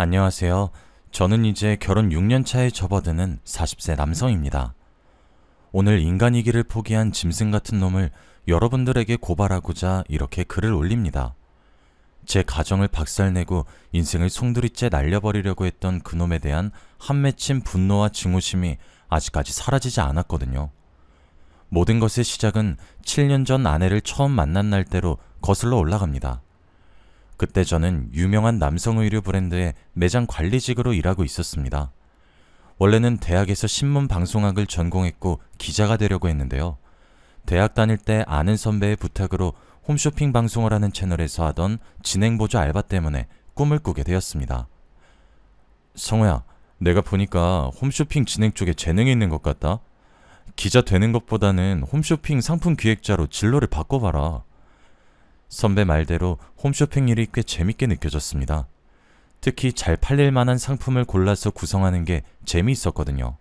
안녕하세요. 저는 이제 결혼 6년 차에 접어드는 40세 남성입니다. 오늘 인간이기를 포기한 짐승 같은 놈을 여러분들에게 고발하고자 이렇게 글을 올립니다. 제 가정을 박살내고 인생을 송두리째 날려버리려고 했던 그놈에 대한 한 맺힌 분노와 증오심이 아직까지 사라지지 않았거든요. 모든 것의 시작은 7년 전 아내를 처음 만난 날대로 거슬러 올라갑니다. 그때 저는 유명한 남성 의류 브랜드의 매장 관리직으로 일하고 있었습니다. 원래는 대학에서 신문 방송학을 전공했고 기자가 되려고 했는데요. 대학 다닐 때 아는 선배의 부탁으로 홈쇼핑 방송을 하는 채널에서 하던 진행보조 알바 때문에 꿈을 꾸게 되었습니다. 성우야, 내가 보니까 홈쇼핑 진행 쪽에 재능이 있는 것 같다. 기자 되는 것보다는 홈쇼핑 상품 기획자로 진로를 바꿔봐라. 선배 말대로 홈쇼핑 일이 꽤 재밌게 느껴졌습니다. 특히 잘 팔릴 만한 상품을 골라서 구성하는 게 재미있었거든요.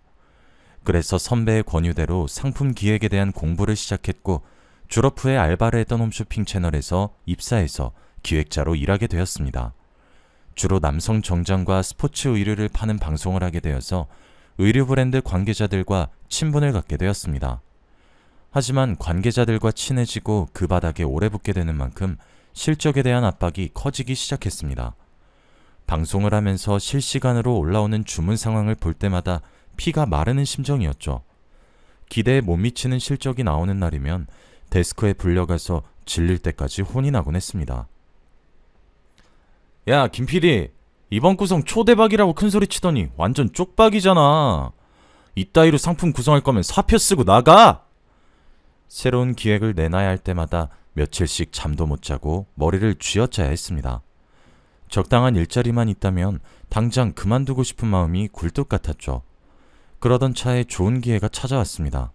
그래서 선배의 권유대로 상품 기획에 대한 공부를 시작했고 졸업 후에 알바를 했던 홈쇼핑 채널에서 입사해서 기획자로 일하게 되었습니다. 주로 남성 정장과 스포츠 의류를 파는 방송을 하게 되어서 의류 브랜드 관계자들과 친분을 갖게 되었습니다. 하지만 관계자들과 친해지고 그 바닥에 오래 붙게 되는 만큼 실적에 대한 압박이 커지기 시작했습니다. 방송을 하면서 실시간으로 올라오는 주문 상황을 볼 때마다 피가 마르는 심정이었죠. 기대에 못 미치는 실적이 나오는 날이면 데스크에 불려가서 질릴 때까지 혼이 나곤 했습니다. 야, 김 PD, 이번 구성 초대박이라고 큰소리 치더니 완전 쪽박이잖아. 이따위로 상품 구성할 거면 사표 쓰고 나가! 새로운 기획을 내놔야 할 때마다 며칠씩 잠도 못 자고 머리를 쥐어짜야 했습니다. 적당한 일자리만 있다면 당장 그만두고 싶은 마음이 굴뚝 같았죠. 그러던 차에 좋은 기회가 찾아왔습니다.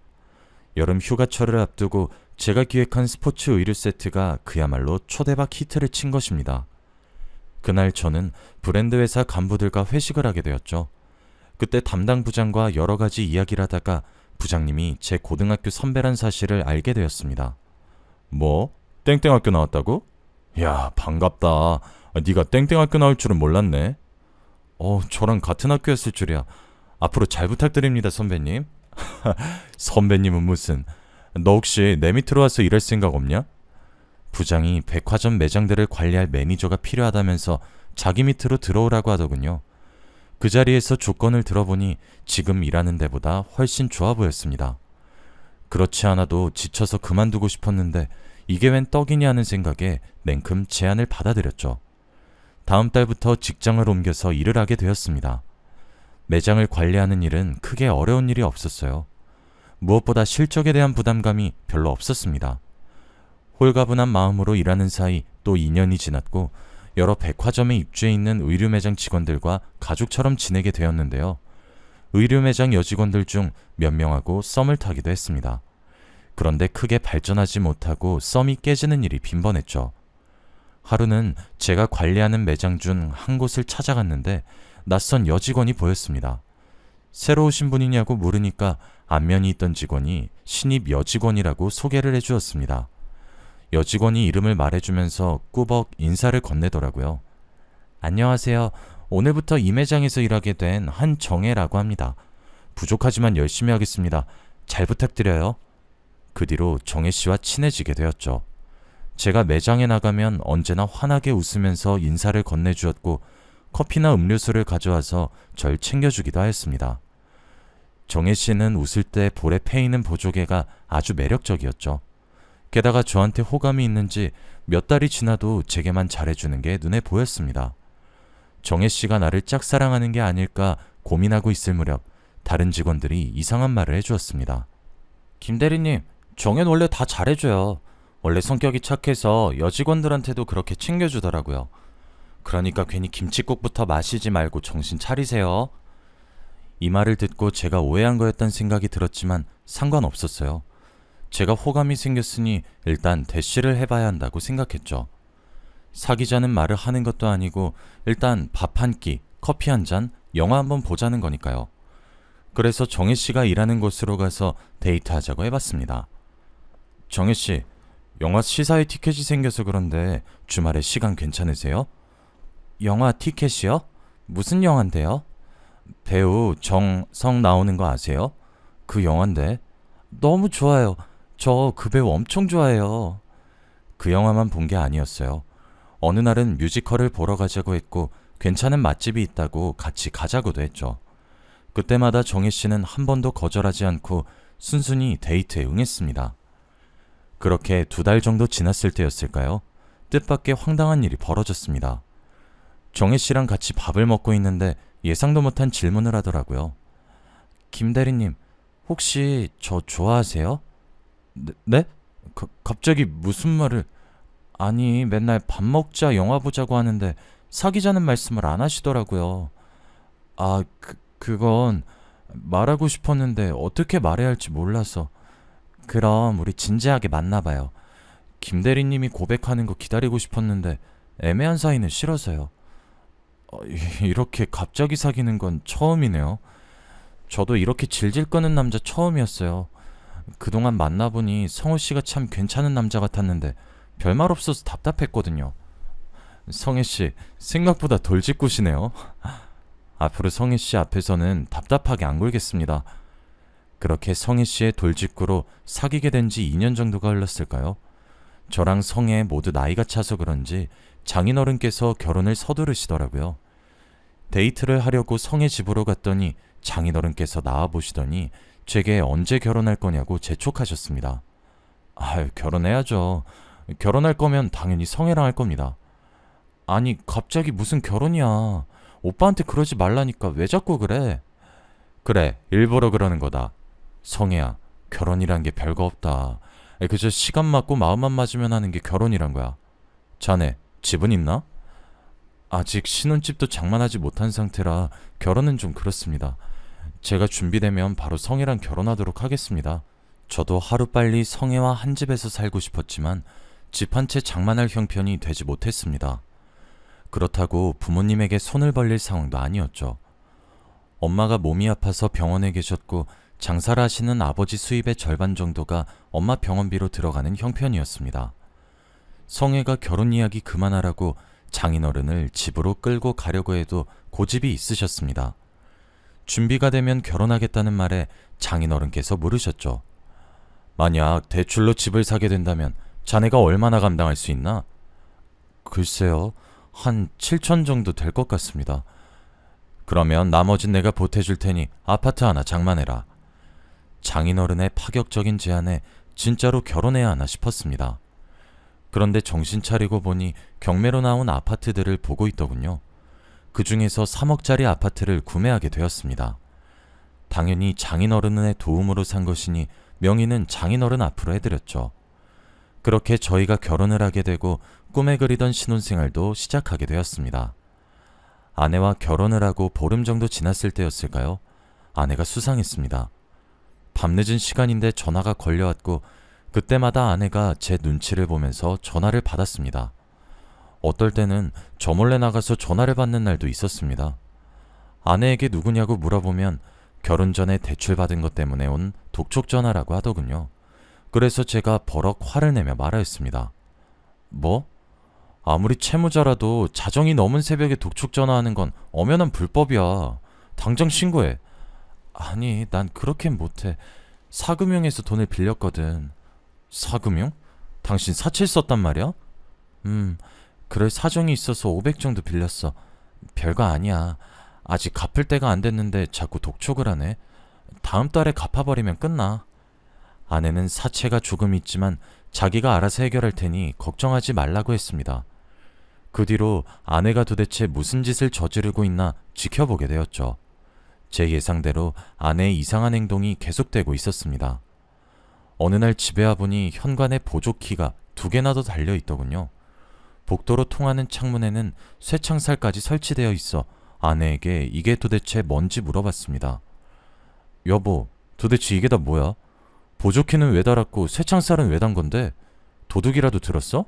여름 휴가철을 앞두고 제가 기획한 스포츠 의류 세트가 그야말로 초대박 히트를 친 것입니다. 그날 저는 브랜드 회사 간부들과 회식을 하게 되었죠. 그때 담당 부장과 여러 가지 이야기를 하다가 부장님이 제 고등학교 선배란 사실을 알게 되었습니다. 뭐? 땡땡학교 나왔다고? 야, 반갑다. 네가 땡땡학교 나올 줄은 몰랐네. 저랑 같은 학교였을 줄이야. 앞으로 잘 부탁드립니다, 선배님. 선배님은 무슨. 너 혹시 내 밑으로 와서 일할 생각 없냐? 부장이 백화점 매장들을 관리할 매니저가 필요하다면서 자기 밑으로 들어오라고 하더군요. 그 자리에서 조건을 들어보니 지금 일하는 데보다 훨씬 좋아 보였습니다. 그렇지 않아도 지쳐서 그만두고 싶었는데 이게 웬 떡이냐 하는 생각에 냉큼 제안을 받아들였죠. 다음 달부터 직장을 옮겨서 일을 하게 되었습니다. 매장을 관리하는 일은 크게 어려운 일이 없었어요. 무엇보다 실적에 대한 부담감이 별로 없었습니다. 홀가분한 마음으로 일하는 사이 또 2년이 지났고 여러 백화점에 입주해 있는 의류 매장 직원들과 가족처럼 지내게 되었는데요. 의류 매장 여직원들 중 몇 명하고 썸을 타기도 했습니다. 그런데 크게 발전하지 못하고 썸이 깨지는 일이 빈번했죠. 하루는 제가 관리하는 매장 중 한 곳을 찾아갔는데 낯선 여직원이 보였습니다. 새로 오신 분이냐고 물으니까 안면이 있던 직원이 신입 여직원이라고 소개를 해주었습니다. 여직원이 이름을 말해주면서 꾸벅 인사를 건네더라고요. 안녕하세요. 오늘부터 이 매장에서 일하게 된 한정혜라고 합니다. 부족하지만 열심히 하겠습니다. 잘 부탁드려요. 그 뒤로 정혜씨와 친해지게 되었죠. 제가 매장에 나가면 언제나 환하게 웃으면서 인사를 건네주었고 커피나 음료수를 가져와서 절 챙겨주기도 하였습니다. 정혜씨는 웃을 때 볼에 패이는 보조개가 아주 매력적이었죠. 게다가 저한테 호감이 있는지 몇 달이 지나도 제게만 잘해주는 게 눈에 보였습니다. 정혜씨가 나를 짝사랑하는 게 아닐까 고민하고 있을 무렵 다른 직원들이 이상한 말을 해주었습니다. 김 대리님, 정혜는 원래 다 잘해줘요. 원래 성격이 착해서 여직원들한테도 그렇게 챙겨주더라고요. 그러니까 괜히 김칫국부터 마시지 말고 정신 차리세요. 이 말을 듣고 제가 오해한 거였단 생각이 들었지만 상관없었어요. 제가 호감이 생겼으니 일단 대시를 해봐야 한다고 생각했죠. 사귀자는 말을 하는 것도 아니고 일단 밥 한 끼, 커피 한 잔, 영화 한번 보자는 거니까요. 그래서 정혜씨가 일하는 곳으로 가서 데이트하자고 해봤습니다. 정혜씨, 영화 시사회 티켓이 생겨서 그런데 주말에 시간 괜찮으세요? 영화 티켓이요? 무슨 영화인데요? 배우 정성 나오는 거 아세요? 그 영화인데. 너무 좋아요. 저 그 배우 엄청 좋아해요. 그 영화만 본 게 아니었어요. 어느 날은 뮤지컬을 보러 가자고 했고 괜찮은 맛집이 있다고 같이 가자고도 했죠. 그때마다 정혜 씨는 한 번도 거절하지 않고 순순히 데이트에 응했습니다. 그렇게 2달 정도 지났을 때였을까요? 뜻밖의 황당한 일이 벌어졌습니다. 정혜 씨랑 같이 밥을 먹고 있는데 예상도 못한 질문을 하더라고요. 김 대리님, 혹시 저 좋아하세요? 네? 갑자기 무슨 말을... 아니, 맨날 밥 먹자, 영화 보자고 하는데 사귀자는 말씀을 안 하시더라고요. 그건 말하고 싶었는데 어떻게 말해야 할지 몰라서. 그럼 우리 진지하게 만나봐요. 김 대리님이 고백하는 거 기다리고 싶었는데 애매한 사이는 싫어서요. 이렇게 갑자기 사귀는 건 처음이네요. 저도 이렇게 질질 끄는 남자 처음이었어요. 그동안 만나보니 성우 씨가 참 괜찮은 남자 같았는데 별말 없어서 답답했거든요. 성혜 씨, 생각보다 돌직구시네요. 앞으로 성혜 씨 앞에서는 답답하게 안 굴겠습니다. 그렇게 성혜 씨의 돌직구로 사귀게 된 지 2년 정도가 흘렀을까요? 저랑 성혜 모두 나이가 차서 그런지 장인어른께서 결혼을 서두르시더라고요. 데이트를 하려고 성혜 집으로 갔더니 장인어른께서 나와보시더니 제게 언제 결혼할 거냐고 재촉하셨습니다. 결혼해야죠. 결혼할 거면 당연히 성혜랑 할 겁니다. 아니, 갑자기 무슨 결혼이야. 오빠한테 그러지 말라니까 왜 자꾸 그래? 그래, 일부러 그러는 거다. 성혜야, 결혼이란 게 별거 없다. 그저 시간 맞고 마음만 맞으면 하는 게 결혼이란 거야. 자네, 집은 있나? 아직 신혼집도 장만하지 못한 상태라 결혼은 좀 그렇습니다. 제가 준비되면 바로 성혜랑 결혼하도록 하겠습니다. 저도 하루빨리 성혜와 한 집에서 살고 싶었지만 집 한 채 장만할 형편이 되지 못했습니다. 그렇다고 부모님에게 손을 벌릴 상황도 아니었죠. 엄마가 몸이 아파서 병원에 계셨고 장사를 하시는 아버지 수입의 절반 정도가 엄마 병원비로 들어가는 형편이었습니다. 성혜가 결혼 이야기 그만하라고 장인어른을 집으로 끌고 가려고 해도 고집이 있으셨습니다. 준비가 되면 결혼하겠다는 말에 장인어른께서 물으셨죠. 만약 대출로 집을 사게 된다면 자네가 얼마나 감당할 수 있나? 글쎄요, 한 7천 정도 될 것 같습니다. 그러면 나머진 내가 보태줄 테니 아파트 하나 장만해라. 장인어른의 파격적인 제안에 진짜로 결혼해야 하나 싶었습니다. 그런데 정신 차리고 보니 경매로 나온 아파트들을 보고 있더군요. 그 중에서 3억짜리 아파트를 구매하게 되었습니다. 당연히 장인어른의 도움으로 산 것이니 명의는 장인어른 앞으로 해드렸죠. 그렇게 저희가 결혼을 하게 되고 꿈에 그리던 신혼생활도 시작하게 되었습니다. 아내와 결혼을 하고 보름 정도 지났을 때였을까요? 아내가 수상했습니다. 밤늦은 시간인데 전화가 걸려왔고 그때마다 아내가 제 눈치를 보면서 전화를 받았습니다. 어떨 때는 저 몰래 나가서 전화를 받는 날도 있었습니다. 아내에게 누구냐고 물어보면 결혼 전에 대출받은 것 때문에 온 독촉 전화라고 하더군요. 그래서 제가 버럭 화를 내며 말하였습니다. 뭐? 아무리 채무자라도 자정이 넘은 새벽에 독촉 전화하는 건 엄연한 불법이야. 당장 신고해. 아니, 난 그렇게는 못해. 사금융에서 돈을 빌렸거든. 사금융? 당신 사채 썼단 말이야? 그럴 사정이 있어서 500 정도 빌렸어. 별거 아니야. 아직 갚을 때가 안 됐는데 자꾸 독촉을 하네. 다음 달에 갚아버리면 끝나. 아내는 사채가 조금 있지만 자기가 알아서 해결할 테니 걱정하지 말라고 했습니다. 그 뒤로 아내가 도대체 무슨 짓을 저지르고 있나 지켜보게 되었죠. 제 예상대로 아내의 이상한 행동이 계속되고 있었습니다. 어느 날 집에 와보니 현관에 보조키가 2개나 더 달려있더군요. 복도로 통하는 창문에는 쇠창살까지 설치되어 있어 아내에게 이게 도대체 뭔지 물어봤습니다. 여보, 도대체 이게 다 뭐야? 보조키는 왜 달았고 쇠창살은 왜 단 건데? 도둑이라도 들었어?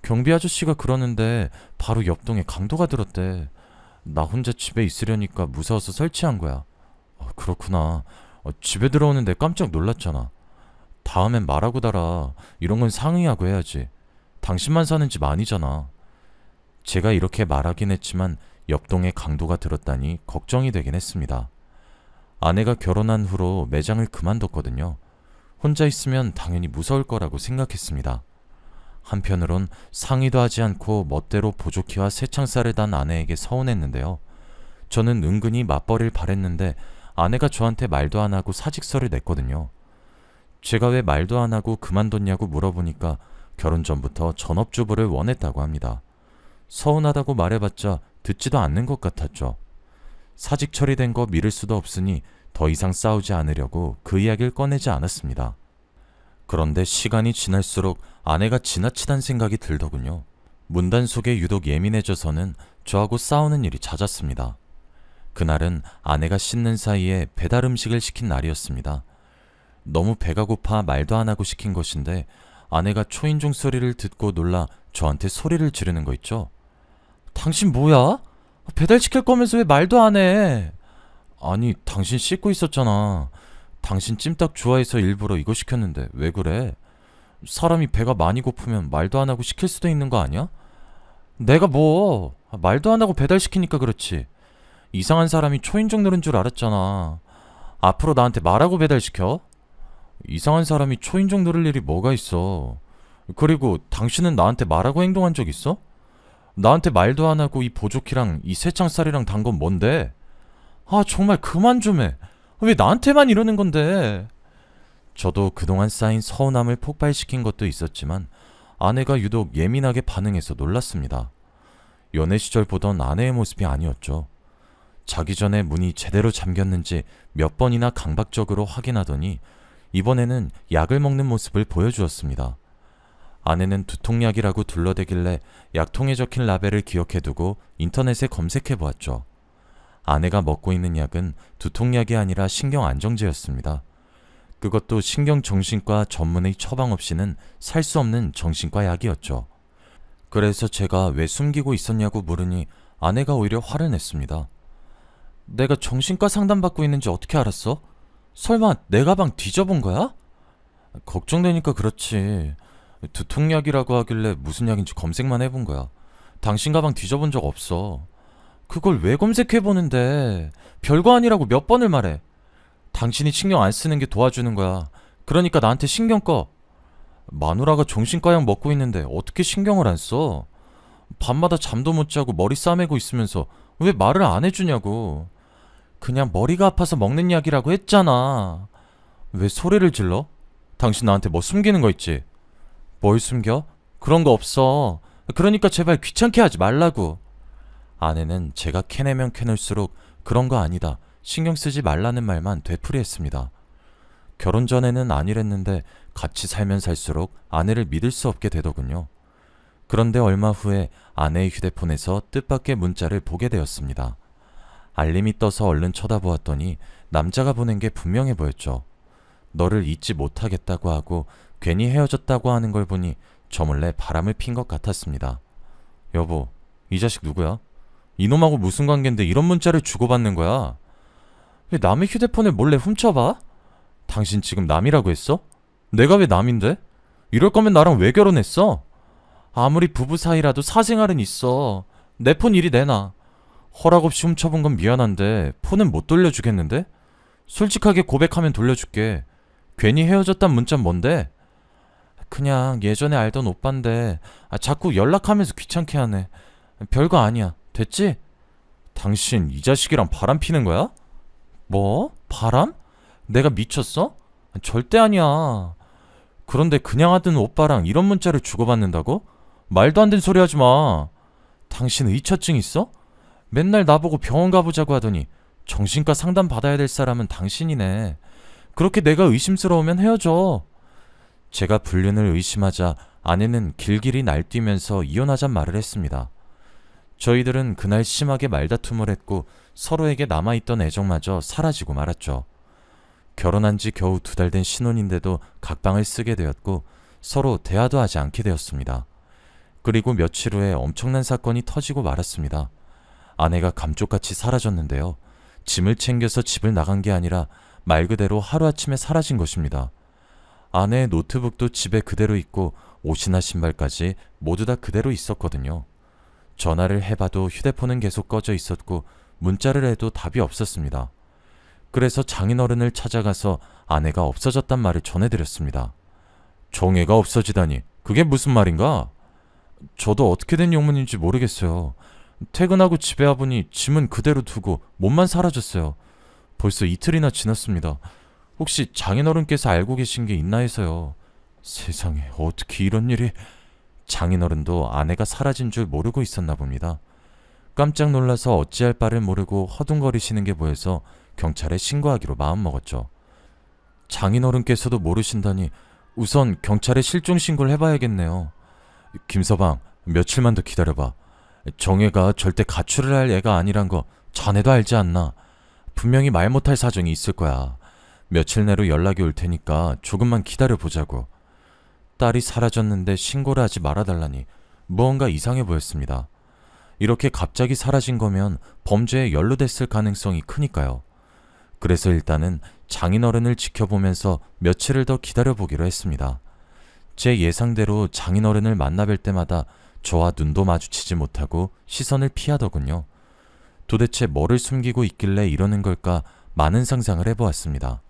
경비 아저씨가 그러는데 바로 옆동에 강도가 들었대. 나 혼자 집에 있으려니까 무서워서 설치한 거야. 그렇구나. 집에 들어오는데 깜짝 놀랐잖아. 다음엔 말하고 달아. 이런 건 상의하고 해야지. 당신만 사는 집 아니잖아. 제가 이렇게 말하긴 했지만 옆동에 강도가 들었다니 걱정이 되긴 했습니다. 아내가 결혼한 후로 매장을 그만뒀거든요. 혼자 있으면 당연히 무서울 거라고 생각했습니다. 한편으론 상의도 하지 않고 멋대로 보조키와 새창살을 단 아내에게 서운했는데요. 저는 은근히 맞벌이를 바랬는데 아내가 저한테 말도 안 하고 사직서를 냈거든요. 제가 왜 말도 안 하고 그만뒀냐고 물어보니까 결혼 전부터 전업주부를 원했다고 합니다. 서운하다고 말해봤자 듣지도 않는 것 같았죠. 사직 처리된 거 미룰 수도 없으니 더 이상 싸우지 않으려고 그 이야기를 꺼내지 않았습니다. 그런데 시간이 지날수록 아내가 지나치단 생각이 들더군요. 문단속에 유독 예민해져서는 저하고 싸우는 일이 잦았습니다. 그날은 아내가 씻는 사이에 배달 음식을 시킨 날이었습니다. 너무 배가 고파 말도 안 하고 시킨 것인데 아내가 초인종 소리를 듣고 놀라 저한테 소리를 지르는 거 있죠. 당신 뭐야? 배달시킬 거면서 왜 말도 안 해? 아니, 당신 씻고 있었잖아. 당신 찜닭 좋아해서 일부러 이거 시켰는데 왜 그래? 사람이 배가 많이 고프면 말도 안 하고 시킬 수도 있는 거 아니야? 내가 뭐 말도 안 하고 배달시키니까 그렇지. 이상한 사람이 초인종 누른 줄 알았잖아. 앞으로 나한테 말하고 배달시켜? 이상한 사람이 초인종 누를 일이 뭐가 있어. 그리고 당신은 나한테 말하고 행동한 적 있어? 나한테 말도 안 하고 이 보조키랑 이 새창살이랑 단 건 뭔데? 아, 정말 그만 좀 해. 왜 나한테만 이러는 건데? 저도 그동안 쌓인 서운함을 폭발시킨 것도 있었지만 아내가 유독 예민하게 반응해서 놀랐습니다. 연애 시절 보던 아내의 모습이 아니었죠. 자기 전에 문이 제대로 잠겼는지 몇 번이나 강박적으로 확인하더니 이번에는 약을 먹는 모습을 보여주었습니다. 아내는 두통약이라고 둘러대길래 약통에 적힌 라벨을 기억해두고 인터넷에 검색해보았죠. 아내가 먹고 있는 약은 두통약이 아니라 신경안정제였습니다. 그것도 신경정신과 전문의 처방 없이는 살 수 없는 정신과 약이었죠. 그래서 제가 왜 숨기고 있었냐고 물으니 아내가 오히려 화를 냈습니다. 내가 정신과 상담받고 있는지 어떻게 알았어? 설마 내 가방 뒤져본 거야? 걱정되니까 그렇지. 두통약이라고 하길래 무슨 약인지 검색만 해본 거야. 당신 가방 뒤져본 적 없어. 그걸 왜 검색해보는데? 별거 아니라고 몇 번을 말해. 당신이 신경 안 쓰는 게 도와주는 거야. 그러니까 나한테 신경 꺼. 마누라가 정신과 약 먹고 있는데 어떻게 신경을 안 써? 밤마다 잠도 못 자고 머리 싸매고 있으면서 왜 말을 안 해주냐고. 그냥 머리가 아파서 먹는 약이라고 했잖아. 왜 소리를 질러? 당신 나한테 뭐 숨기는 거 있지? 뭘 숨겨? 그런 거 없어. 그러니까 제발 귀찮게 하지 말라고. 아내는 제가 캐내면 캐낼수록 그런 거 아니다, 신경 쓰지 말라는 말만 되풀이했습니다. 결혼 전에는 아니랬는데 같이 살면 살수록 아내를 믿을 수 없게 되더군요. 그런데 얼마 후에 아내의 휴대폰에서 뜻밖의 문자를 보게 되었습니다. 알림이 떠서 얼른 쳐다보았더니 남자가 보낸 게 분명해 보였죠. 너를 잊지 못하겠다고 하고 괜히 헤어졌다고 하는 걸 보니 저 몰래 바람을 핀 것 같았습니다. 여보, 이 자식 누구야? 이놈하고 무슨 관계인데 이런 문자를 주고받는 거야? 왜 남의 휴대폰을 몰래 훔쳐봐? 당신 지금 남이라고 했어? 내가 왜 남인데? 이럴 거면 나랑 왜 결혼했어? 아무리 부부 사이라도 사생활은 있어. 내 폰 이리 내놔. 허락 없이 훔쳐본 건 미안한데 폰은 못 돌려주겠는데? 솔직하게 고백하면 돌려줄게. 괜히 헤어졌단 문자는 뭔데? 그냥 예전에 알던 오빠인데 자꾸 연락하면서 귀찮게 하네. 별거 아니야. 됐지? 당신 이 자식이랑 바람 피는 거야? 뭐? 바람? 내가 미쳤어? 절대 아니야. 그런데 그냥 하던 오빠랑 이런 문자를 주고받는다고? 말도 안 되는 소리 하지 마. 당신 의처증 있어? 맨날 나보고 병원 가보자고 하더니 정신과 상담 받아야 될 사람은 당신이네. 그렇게 내가 의심스러우면 헤어져. 제가 불륜을 의심하자 아내는 길길이 날뛰면서 이혼하잔 말을 했습니다. 저희들은 그날 심하게 말다툼을 했고 서로에게 남아있던 애정마저 사라지고 말았죠. 결혼한 지 겨우 2달 된 신혼인데도 각방을 쓰게 되었고 서로 대화도 하지 않게 되었습니다. 그리고 며칠 후에 엄청난 사건이 터지고 말았습니다. 아내가 감쪽같이 사라졌는데요. 짐을 챙겨서 집을 나간 게 아니라 말 그대로 하루아침에 사라진 것입니다. 아내의 노트북도 집에 그대로 있고 옷이나 신발까지 모두 다 그대로 있었거든요. 전화를 해봐도 휴대폰은 계속 꺼져 있었고 문자를 해도 답이 없었습니다. 그래서 장인어른을 찾아가서 아내가 없어졌단 말을 전해드렸습니다. 정혜가 없어지다니 그게 무슨 말인가? 저도 어떻게 된 영문인지 모르겠어요. 퇴근하고 집에 와보니 짐은 그대로 두고 몸만 사라졌어요. 벌써 이틀이나 지났습니다. 혹시 장인어른께서 알고 계신 게 있나 해서요. 세상에 어떻게 이런 일이... 장인어른도 아내가 사라진 줄 모르고 있었나 봅니다. 깜짝 놀라서 어찌할 바를 모르고 허둥거리시는 게 보여서 경찰에 신고하기로 마음먹었죠. 장인어른께서도 모르신다니 우선 경찰에 실종 신고를 해봐야겠네요. 김서방, 며칠만 더 기다려봐. 정혜가 절대 가출을 할 애가 아니란 거 자네도 알지 않나? 분명히 말 못할 사정이 있을 거야. 며칠 내로 연락이 올 테니까 조금만 기다려보자고. 딸이 사라졌는데 신고를 하지 말아달라니 무언가 이상해 보였습니다. 이렇게 갑자기 사라진 거면 범죄에 연루됐을 가능성이 크니까요. 그래서 일단은 장인어른을 지켜보면서 며칠을 더 기다려보기로 했습니다. 제 예상대로 장인어른을 만나뵐 때마다 저와 눈도 마주치지 못하고 시선을 피하더군요. 도대체 뭐를 숨기고 있길래 이러는 걸까 많은 상상을 해보았습니다.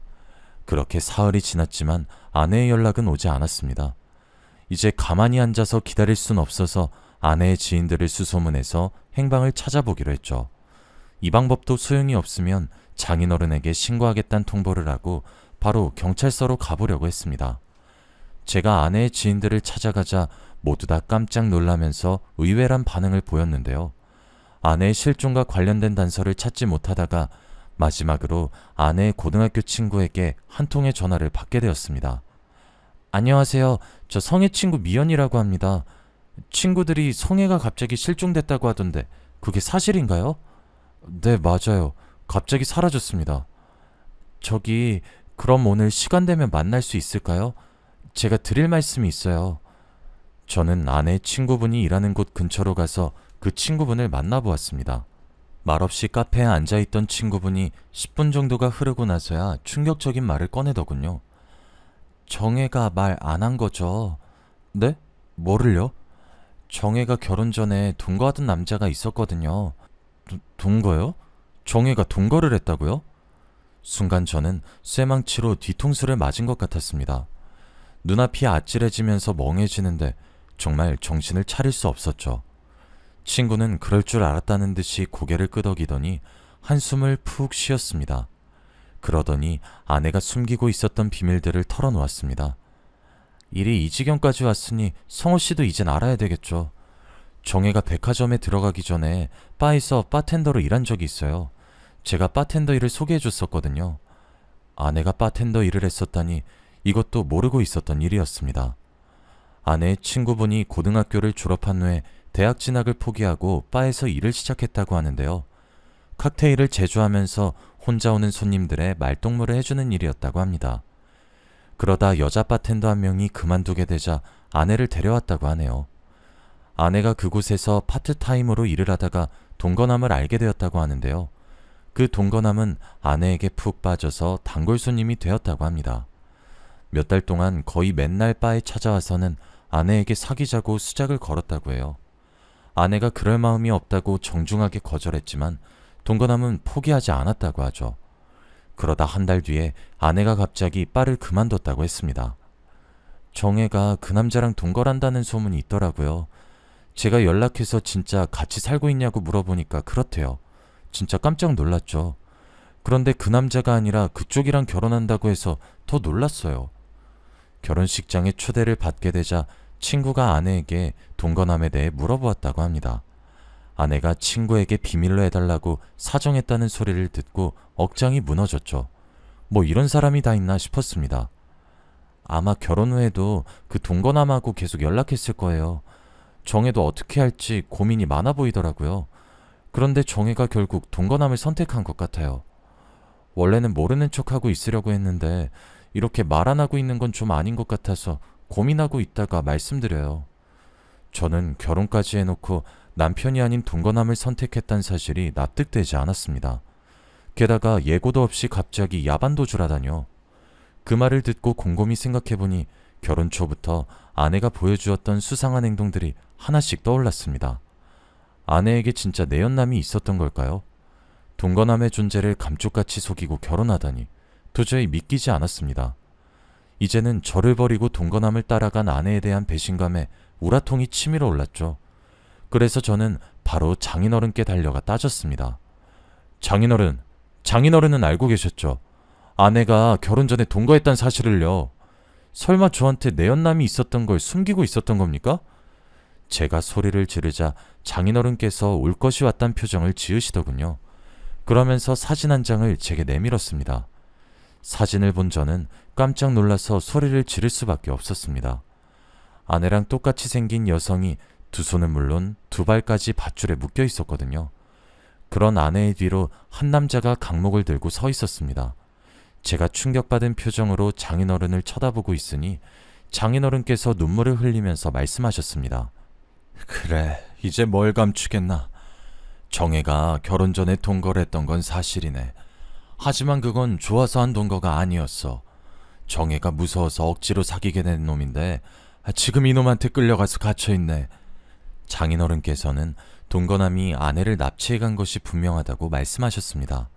그렇게 사흘이 지났지만 아내의 연락은 오지 않았습니다. 이제 가만히 앉아서 기다릴 순 없어서 아내의 지인들을 수소문해서 행방을 찾아보기로 했죠. 이 방법도 소용이 없으면 장인어른에게 신고하겠다는 통보를 하고 바로 경찰서로 가보려고 했습니다. 제가 아내의 지인들을 찾아가자 모두 다 깜짝 놀라면서 의외란 반응을 보였는데요. 아내의 실종과 관련된 단서를 찾지 못하다가 마지막으로 아내의 고등학교 친구에게 한 통의 전화를 받게 되었습니다. 안녕하세요. 저 성혜 친구 미연이라고 합니다. 친구들이 성혜가 갑자기 실종됐다고 하던데 그게 사실인가요? 네, 맞아요. 갑자기 사라졌습니다. 저기, 그럼 오늘 시간 되면 만날 수 있을까요? 제가 드릴 말씀이 있어요. 저는 아내의 친구분이 일하는 곳 근처로 가서 그 친구분을 만나보았습니다. 말없이 카페에 앉아있던 친구분이 10분 정도가 흐르고 나서야 충격적인 말을 꺼내더군요. 정혜가 말 안 한 거죠? 네? 뭐를요? 정혜가 결혼 전에 동거하던 남자가 있었거든요. 동거요? 정혜가 동거를 했다고요? 순간 저는 쇠망치로 뒤통수를 맞은 것 같았습니다. 눈앞이 아찔해지면서 멍해지는데 정말 정신을 차릴 수 없었죠. 친구는 그럴 줄 알았다는 듯이 고개를 끄덕이더니 한숨을 푹 쉬었습니다. 그러더니 아내가 숨기고 있었던 비밀들을 털어놓았습니다. 일이 이 지경까지 왔으니 성호 씨도 이젠 알아야 되겠죠. 정혜가 백화점에 들어가기 전에 바에서 바텐더로 일한 적이 있어요. 제가 바텐더 일을 소개해줬었거든요. 아내가 바텐더 일을 했었다니 이것도 모르고 있었던 일이었습니다. 아내의 친구분이 고등학교를 졸업한 후에 대학 진학을 포기하고 바에서 일을 시작했다고 하는데요. 칵테일을 제조하면서 혼자 오는 손님들의 말동무를 해주는 일이었다고 합니다. 그러다 여자 바텐더 한 명이 그만두게 되자 아내를 데려왔다고 하네요. 아내가 그곳에서 파트타임으로 일을 하다가 동거남을 알게 되었다고 하는데요. 그 동거남은 아내에게 푹 빠져서 단골 손님이 되었다고 합니다. 몇 달 동안 거의 맨날 바에 찾아와서는 아내에게 사귀자고 수작을 걸었다고 해요. 아내가 그럴 마음이 없다고 정중하게 거절했지만 동거남은 포기하지 않았다고 하죠. 그러다 한 달 뒤에 아내가 갑자기 바를 그만뒀다고 했습니다. 정혜가 그 남자랑 동거란다는 소문이 있더라고요. 제가 연락해서 진짜 같이 살고 있냐고 물어보니까 그렇대요. 진짜 깜짝 놀랐죠. 그런데 그 남자가 아니라 그쪽이랑 결혼한다고 해서 더 놀랐어요. 결혼식장에 초대를 받게 되자 친구가 아내에게 동거남에 대해 물어보았다고 합니다. 아내가 친구에게 비밀로 해달라고 사정했다는 소리를 듣고 억장이 무너졌죠. 뭐 이런 사람이 다 있나 싶었습니다. 아마 결혼 후에도 그 동거남하고 계속 연락했을 거예요. 정혜도 어떻게 할지 고민이 많아 보이더라고요. 그런데 정혜가 결국 동거남을 선택한 것 같아요. 원래는 모르는 척하고 있으려고 했는데 이렇게 말 안 하고 있는 건 좀 아닌 것 같아서 고민하고 있다가 말씀드려요. 저는 결혼까지 해놓고 남편이 아닌 동거남을 선택했다는 사실이 납득되지 않았습니다. 게다가 예고도 없이 갑자기 야반도주를 하다뇨. 그 말을 듣고 곰곰이 생각해보니 결혼 초부터 아내가 보여주었던 수상한 행동들이 하나씩 떠올랐습니다. 아내에게 진짜 내연남이 있었던 걸까요? 동거남의 존재를 감쪽같이 속이고 결혼하다니 도저히 믿기지 않았습니다. 이제는 저를 버리고 동거남을 따라간 아내에 대한 배신감에 우라통이 치밀어 올랐죠. 그래서 저는 바로 장인어른께 달려가 따졌습니다. 장인어른은 알고 계셨죠? 아내가 결혼 전에 동거했단 사실을요. 설마 저한테 내연남이 있었던 걸 숨기고 있었던 겁니까? 제가 소리를 지르자 장인어른께서 올 것이 왔단 표정을 지으시더군요. 그러면서 사진 한 장을 제게 내밀었습니다. 사진을 본 저는 깜짝 놀라서 소리를 지를 수밖에 없었습니다. 아내랑 똑같이 생긴 여성이 두 손은 물론 두 발까지 밧줄에 묶여 있었거든요. 그런 아내의 뒤로 한 남자가 강목을 들고 서 있었습니다. 제가 충격받은 표정으로 장인어른을 쳐다보고 있으니 장인어른께서 눈물을 흘리면서 말씀하셨습니다. 그래, 이제 뭘 감추겠나. 정혜가 결혼 전에 동거를 했던 건 사실이네. 하지만 그건 좋아서 한 동거가 아니었어. 정혜가 무서워서 억지로 사귀게 된 놈인데 지금 이놈한테 끌려가서 갇혀있네. 장인어른께서는 동거남이 아내를 납치해 간 것이 분명하다고 말씀하셨습니다.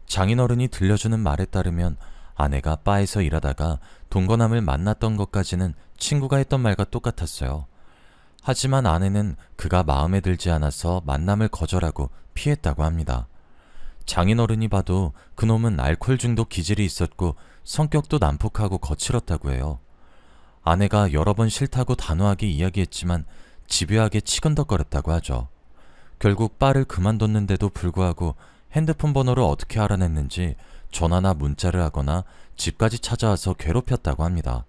장인어른이 들려주는 말에 따르면 아내가 바에서 일하다가 동거남을 만났던 것까지는 친구가 했던 말과 똑같았어요. 하지만 아내는 그가 마음에 들지 않아서 만남을 거절하고 피했다고 합니다. 장인어른이 봐도 그놈은 알코올 중독 기질이 있었고 성격도 난폭하고 거칠었다고 해요. 아내가 여러 번 싫다고 단호하게 이야기했지만 집요하게 치근덕거렸다고 하죠. 결국 바를 그만뒀는데도 불구하고 핸드폰 번호를 어떻게 알아냈는지 전화나 문자를 하거나 집까지 찾아와서 괴롭혔다고 합니다.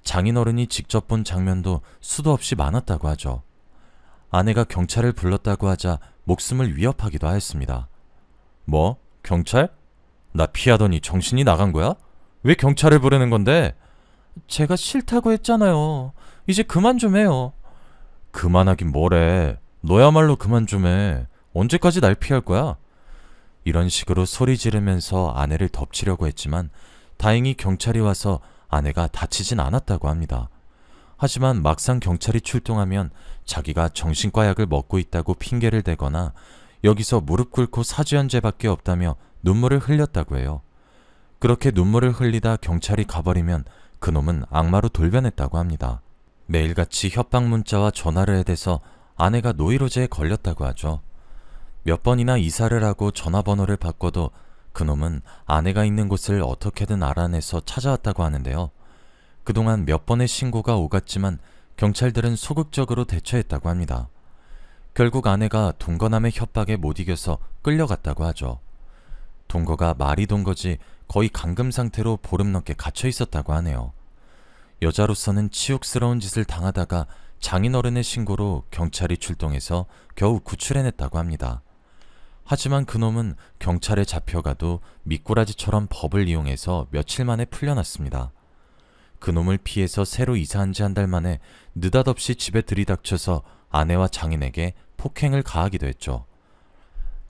장인어른이 직접 본 장면도 수도 없이 많았다고 하죠. 아내가 경찰을 불렀다고 하자 목숨을 위협하기도 하였습니다. 뭐? 경찰? 나 피하더니 정신이 나간 거야? 왜 경찰을 부르는 건데? 제가 싫다고 했잖아요. 이제 그만 좀 해요. 그만하긴 뭐래. 너야말로 그만 좀 해. 언제까지 날 피할 거야? 이런 식으로 소리 지르면서 아내를 덮치려고 했지만 다행히 경찰이 와서 아내가 다치진 않았다고 합니다. 하지만 막상 경찰이 출동하면 자기가 정신과 약을 먹고 있다고 핑계를 대거나 여기서 무릎 꿇고 사죄한죄밖에 없다며 눈물을 흘렸다고 해요. 그렇게 눈물을 흘리다 경찰이 가버리면 그놈은 악마로 돌변했다고 합니다. 매일같이 협박 문자와 전화를 해대서 아내가 노이로제에 걸렸다고 하죠. 몇 번이나 이사를 하고 전화번호를 바꿔도 그놈은 아내가 있는 곳을 어떻게든 알아내서 찾아왔다고 하는데요. 그동안 몇 번의 신고가 오갔지만 경찰들은 소극적으로 대처했다고 합니다. 결국 아내가 동거남의 협박에 못 이겨서 끌려갔다고 하죠. 동거가 말이 동거지 거의 감금 상태로 보름 넘게 갇혀 있었다고 하네요. 여자로서는 치욕스러운 짓을 당하다가 장인어른의 신고로 경찰이 출동해서 겨우 구출해냈다고 합니다. 하지만 그놈은 경찰에 잡혀가도 미꾸라지처럼 법을 이용해서 며칠 만에 풀려났습니다. 그놈을 피해서 새로 이사한 지 한 달 만에 느닷없이 집에 들이닥쳐서 아내와 장인에게 폭행을 가하기도 했죠.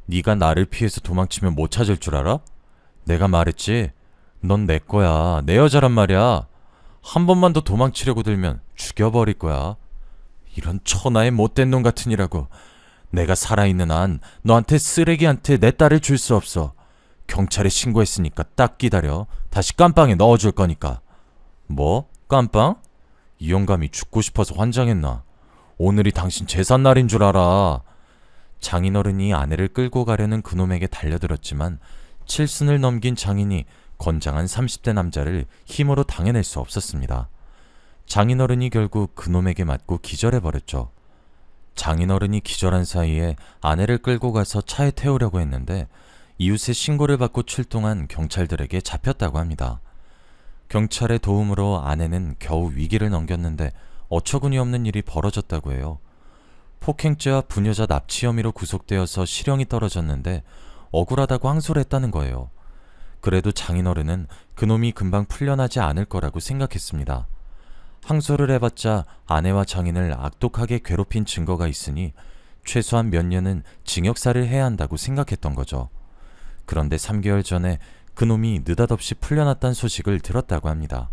네가 나를 피해서 도망치면 못 찾을 줄 알아? 내가 말했지. 넌 내 거야. 내 여자란 말이야. 한 번만 더 도망치려고 들면 죽여버릴 거야. 이런 천하의 못된 놈 같으니라고. 내가 살아있는 한 너한테 쓰레기한테 내 딸을 줄 수 없어. 경찰에 신고했으니까 딱 기다려. 다시 깜빵에 넣어줄 거니까. 뭐? 깜빵? 이 영감이 죽고 싶어서 환장했나? 오늘이 당신 제삿날인 줄 알아. 장인어른이 아내를 끌고 가려는 그놈에게 달려들었지만 칠순을 넘긴 장인이 건장한 30대 남자를 힘으로 당해낼 수 없었습니다. 장인어른이 결국 그놈에게 맞고 기절해버렸죠. 장인어른이 기절한 사이에 아내를 끌고 가서 차에 태우려고 했는데 이웃의 신고를 받고 출동한 경찰들에게 잡혔다고 합니다. 경찰의 도움으로 아내는 겨우 위기를 넘겼는데 어처구니 없는 일이 벌어졌다고 해요. 폭행죄와 부녀자 납치 혐의로 구속되어서 실형이 떨어졌는데 억울하다고 항소를 했다는 거예요. 그래도 장인어른은 그놈이 금방 풀려나지 않을 거라고 생각했습니다. 항소를 해봤자 아내와 장인을 악독하게 괴롭힌 증거가 있으니 최소한 몇 년은 징역살이를 해야 한다고 생각했던 거죠. 그런데 3개월 전에 그놈이 느닷없이 풀려났다는 소식을 들었다고 합니다.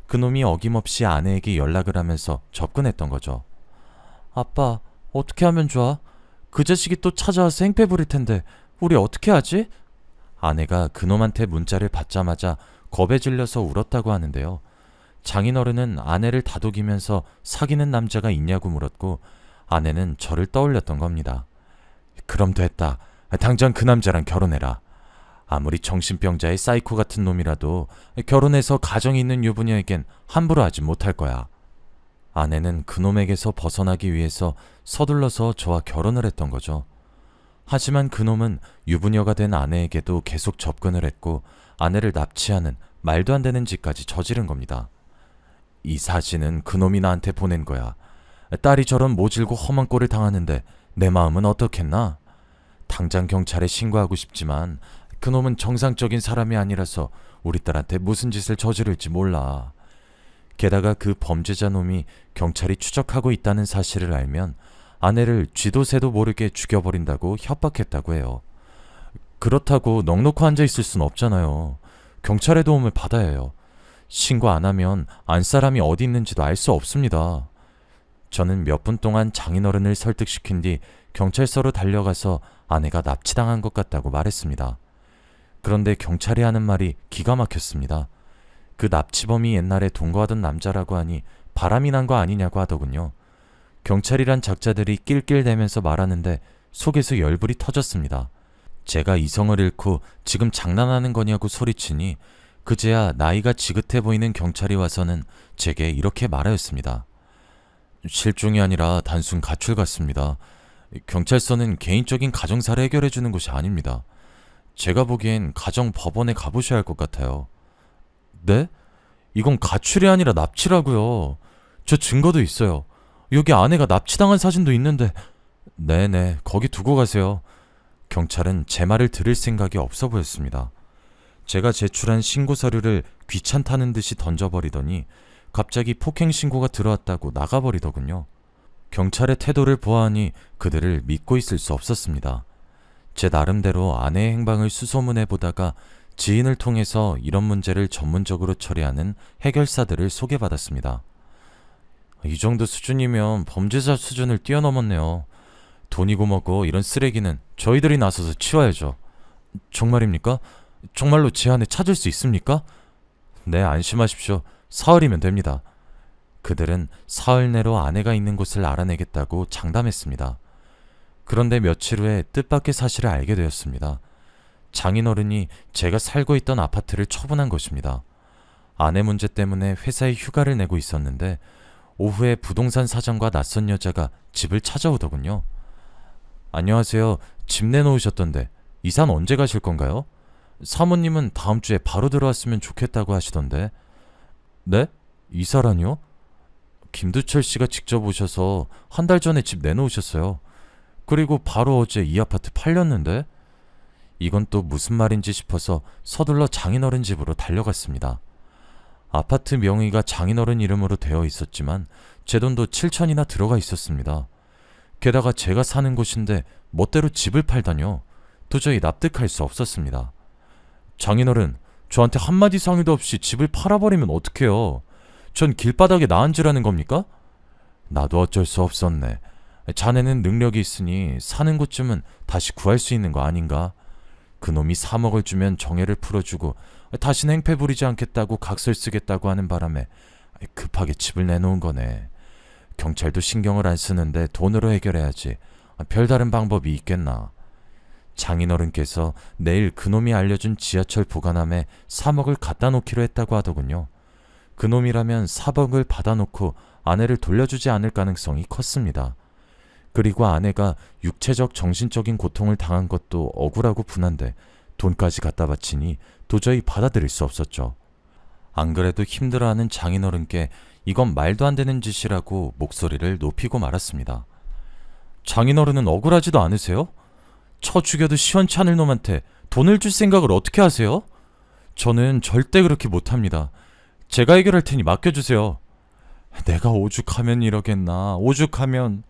그놈이 어김없이 아내에게 연락을 하면서 접근했던 거죠. 아빠, 어떻게 하면 좋아? 그 자식이 또 찾아와서 행패 부릴 텐데 우리 어떻게 하지? 아내가 그놈한테 문자를 받자마자 겁에 질려서 울었다고 하는데요. 장인어른은 아내를 다독이면서 사귀는 남자가 있냐고 물었고 아내는 저를 떠올렸던 겁니다. 그럼 됐다. 당장 그 남자랑 결혼해라. 아무리 정신병자의 사이코 같은 놈이라도 결혼해서 가정이 있는 유부녀에겐 함부로 하지 못할 거야. 아내는 그놈에게서 벗어나기 위해서 서둘러서 저와 결혼을 했던 거죠. 하지만 그놈은 유부녀가 된 아내에게도 계속 접근을 했고 아내를 납치하는 말도 안 되는 짓까지 저지른 겁니다. 이 사진은 그놈이 나한테 보낸 거야. 딸이 저런 모질고 험한 꼴을 당하는데 내 마음은 어떻겠나? 당장 경찰에 신고하고 싶지만 그놈은 정상적인 사람이 아니라서 우리 딸한테 무슨 짓을 저지를지 몰라. 게다가 그 범죄자 놈이 경찰이 추적하고 있다는 사실을 알면 아내를 쥐도 새도 모르게 죽여버린다고 협박했다고 해요. 그렇다고 넋놓고 앉아있을 순 없잖아요. 경찰의 도움을 받아야 해요. 신고 안 하면 안 사람이 어디 있는지도 알 수 없습니다. 저는 몇 분 동안 장인어른을 설득시킨 뒤 경찰서로 달려가서 아내가 납치당한 것 같다고 말했습니다. 그런데 경찰이 하는 말이 기가 막혔습니다. 그 납치범이 옛날에 동거하던 남자라고 하니 바람이 난 거 아니냐고 하더군요. 경찰이란 작자들이 낄낄대면서 말하는데 속에서 열불이 터졌습니다. 제가 이성을 잃고 지금 장난하는 거냐고 소리치니 그제야 나이가 지긋해 보이는 경찰이 와서는 제게 이렇게 말하였습니다. 실종이 아니라 단순 가출 같습니다. 경찰서는 개인적인 가정사를 해결해주는 곳이 아닙니다. 제가 보기엔 가정법원에 가보셔야 할 것 같아요. 네? 이건 가출이 아니라 납치라고요. 저 증거도 있어요. 여기 아내가 납치당한 사진도 있는데. 네네, 거기 두고 가세요. 경찰은 제 말을 들을 생각이 없어 보였습니다. 제가 제출한 신고 서류를 귀찮다는 듯이 던져버리더니 갑자기 폭행 신고가 들어왔다고 나가버리더군요. 경찰의 태도를 보아하니 그들을 믿고 있을 수 없었습니다. 제 나름대로 아내의 행방을 수소문해 보다가 지인을 통해서 이런 문제를 전문적으로 처리하는 해결사들을 소개받았습니다. 이 정도 수준이면 범죄자 수준을 뛰어넘었네요. 돈이고 뭐고 이런 쓰레기는 저희들이 나서서 치워야죠. 정말입니까? 정말로 제 아내 찾을 수 있습니까? 네, 안심하십시오. 사흘이면 됩니다. 그들은 사흘 내로 아내가 있는 곳을 알아내겠다고 장담했습니다. 그런데 며칠 후에 뜻밖의 사실을 알게 되었습니다. 장인어른이 제가 살고 있던 아파트를 처분한 것입니다. 아내 문제 때문에 회사에 휴가를 내고 있었는데 오후에 부동산 사장과 낯선 여자가 집을 찾아오더군요. 안녕하세요. 집 내놓으셨던데 이사는 언제 가실 건가요? 사모님은 다음 주에 바로 들어왔으면 좋겠다고 하시던데. 네? 이사라니요? 김두철 씨가 직접 오셔서 한 달 전에 집 내놓으셨어요. 그리고 바로 어제 이 아파트 팔렸는데? 이건 또 무슨 말인지 싶어서 서둘러 장인어른 집으로 달려갔습니다. 아파트 명의가 장인어른 이름으로 되어 있었지만 제 돈도 7천이나 들어가 있었습니다. 게다가 제가 사는 곳인데 멋대로 집을 팔다뇨. 도저히 납득할 수 없었습니다. 장인어른, 저한테 한마디 상의도 없이 집을 팔아버리면 어떡해요? 전 길바닥에 나앉으라는 겁니까? 나도 어쩔 수 없었네. 자네는 능력이 있으니 사는 곳쯤은 다시 구할 수 있는 거 아닌가? 그놈이 3억을 주면 정해를 풀어주고 다시는 행패 부리지 않겠다고 각서 쓰겠다고 하는 바람에 급하게 집을 내놓은 거네. 경찰도 신경을 안 쓰는데 돈으로 해결해야지. 별다른 방법이 있겠나. 장인어른께서 내일 그놈이 알려준 지하철 보관함에 3억을 갖다 놓기로 했다고 하더군요. 그놈이라면 4억을 받아놓고 아내를 돌려주지 않을 가능성이 컸습니다. 그리고 아내가 육체적 정신적인 고통을 당한 것도 억울하고 분한데 돈까지 갖다 바치니 도저히 받아들일 수 없었죠. 안 그래도 힘들어하는 장인어른께 이건 말도 안 되는 짓이라고 목소리를 높이고 말았습니다. 장인어른은 억울하지도 않으세요? 쳐 죽여도 시원치 않을 놈한테 돈을 줄 생각을 어떻게 하세요? 저는 절대 그렇게 못합니다. 제가 해결할 테니 맡겨주세요. 내가 오죽하면 이러겠나. 오죽하면.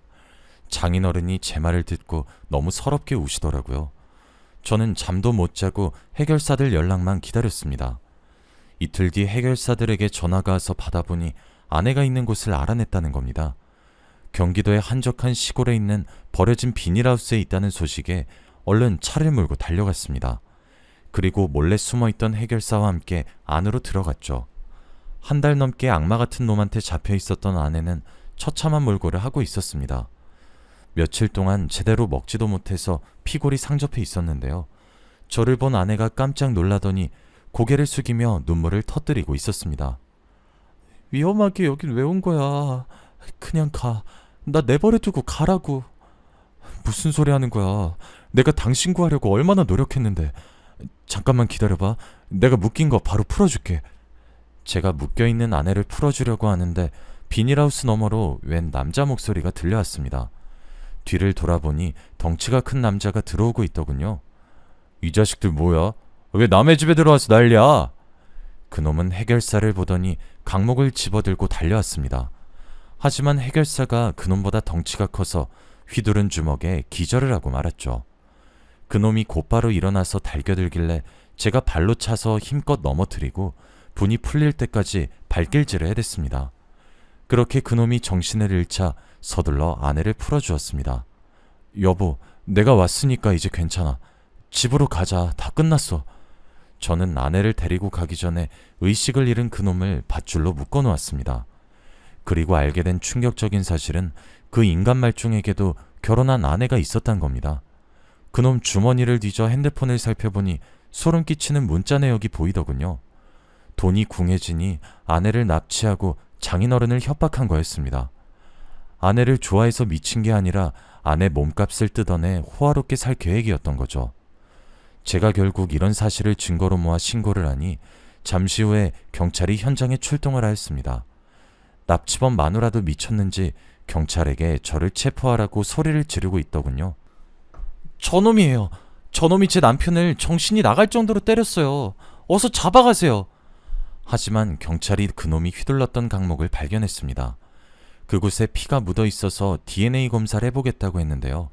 장인어른이 제 말을 듣고 너무 서럽게 우시더라고요. 저는 잠도 못 자고 해결사들 연락만 기다렸습니다. 이틀 뒤 해결사들에게 전화가 와서 받아보니 아내가 있는 곳을 알아냈다는 겁니다. 경기도의 한적한 시골에 있는 버려진 비닐하우스에 있다는 소식에 얼른 차를 몰고 달려갔습니다. 그리고 몰래 숨어있던 해결사와 함께 안으로 들어갔죠. 한 달 넘게 악마 같은 놈한테 잡혀 있었던 아내는 처참한 몰골을 하고 있었습니다. 며칠 동안 제대로 먹지도 못해서 피골이 상접해 있었는데요. 저를 본 아내가 깜짝 놀라더니 고개를 숙이며 눈물을 터뜨리고 있었습니다. 위험하게 여긴 왜 온 거야? 그냥 가. 나 내버려 두고 가라고. 무슨 소리 하는 거야? 내가 당신 구하려고 얼마나 노력했는데. 잠깐만 기다려봐. 내가 묶인 거 바로 풀어줄게. 제가 묶여있는 아내를 풀어주려고 하는데 비닐하우스 너머로 웬 남자 목소리가 들려왔습니다. 뒤를 돌아보니 덩치가 큰 남자가 들어오고 있더군요. 이 자식들 뭐야? 왜 남의 집에 들어와서 난리야? 그놈은 해결사를 보더니 강목을 집어들고 달려왔습니다. 하지만 해결사가 그놈보다 덩치가 커서 휘두른 주먹에 기절을 하고 말았죠. 그놈이 곧바로 일어나서 달겨들길래 제가 발로 차서 힘껏 넘어뜨리고 분이 풀릴 때까지 발길질을 해댔습니다. 그렇게 그놈이 정신을 잃자 서둘러 아내를 풀어주었습니다. 여보, 내가 왔으니까 이제 괜찮아. 집으로 가자. 다 끝났어. 저는 아내를 데리고 가기 전에 의식을 잃은 그놈을 밧줄로 묶어놓았습니다. 그리고 알게 된 충격적인 사실은 그 인간 말종에게도 결혼한 아내가 있었단 겁니다. 그놈 주머니를 뒤져 핸드폰을 살펴보니 소름 끼치는 문자 내역이 보이더군요. 돈이 궁해지니 아내를 납치하고 장인어른을 협박한 거였습니다. 아내를 좋아해서 미친 게 아니라 아내 몸값을 뜯어내 호화롭게 살 계획이었던 거죠. 제가 결국 이런 사실을 증거로 모아 신고를 하니 잠시 후에 경찰이 현장에 출동을 하였습니다. 납치범 마누라도 미쳤는지 경찰에게 저를 체포하라고 소리를 지르고 있더군요. 저놈이에요. 저놈이 제 남편을 정신이 나갈 정도로 때렸어요. 어서 잡아가세요. 하지만 경찰이 그놈이 휘둘렀던 강목을 발견했습니다. 그곳에 피가 묻어 있어서 DNA 검사를 해보겠다고 했는데요.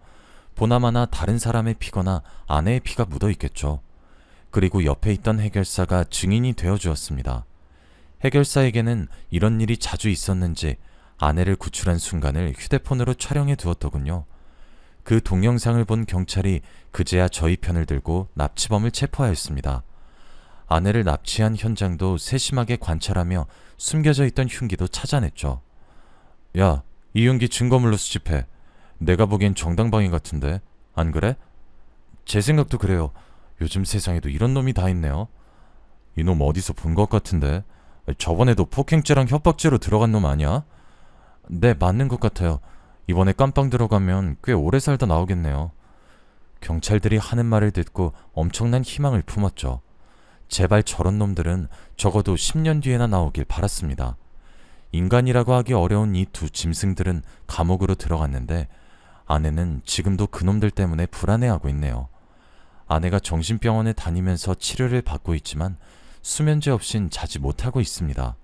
보나마나 다른 사람의 피거나 아내의 피가 묻어 있겠죠. 그리고 옆에 있던 해결사가 증인이 되어 주었습니다. 해결사에게는 이런 일이 자주 있었는지 아내를 구출한 순간을 휴대폰으로 촬영해 두었더군요. 그 동영상을 본 경찰이 그제야 저희 편을 들고 납치범을 체포하였습니다. 아내를 납치한 현장도 세심하게 관찰하며 숨겨져 있던 흉기도 찾아냈죠. 야, 이 흉기 증거물로 수집해. 내가 보기엔 정당방위 같은데, 안 그래? 제 생각도 그래요. 요즘 세상에도 이런 놈이 다 있네요. 이놈 어디서 본 것 같은데. 저번에도 폭행죄랑 협박죄로 들어간 놈 아니야? 네, 맞는 것 같아요. 이번에 깜빵 들어가면 꽤 오래 살다 나오겠네요. 경찰들이 하는 말을 듣고 엄청난 희망을 품었죠. 제발 저런 놈들은 적어도 10년 뒤에나 나오길 바랐습니다. 인간이라고 하기 어려운 이 두 짐승들은 감옥으로 들어갔는데 아내는 지금도 그놈들 때문에 불안해하고 있네요. 아내가 정신병원에 다니면서 치료를 받고 있지만 수면제 없인 자지 못하고 있습니다.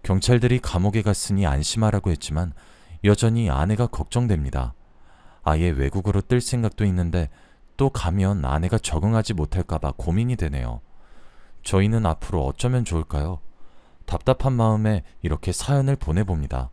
경찰들이 감옥에 갔으니 안심하라고 했지만 여전히 아내가 걱정됩니다. 아예 외국으로 뜰 생각도 있는데 또 가면 아내가 적응하지 못할까봐 고민이 되네요. 저희는 앞으로 어쩌면 좋을까요? 답답한 마음에 이렇게 사연을 보내봅니다.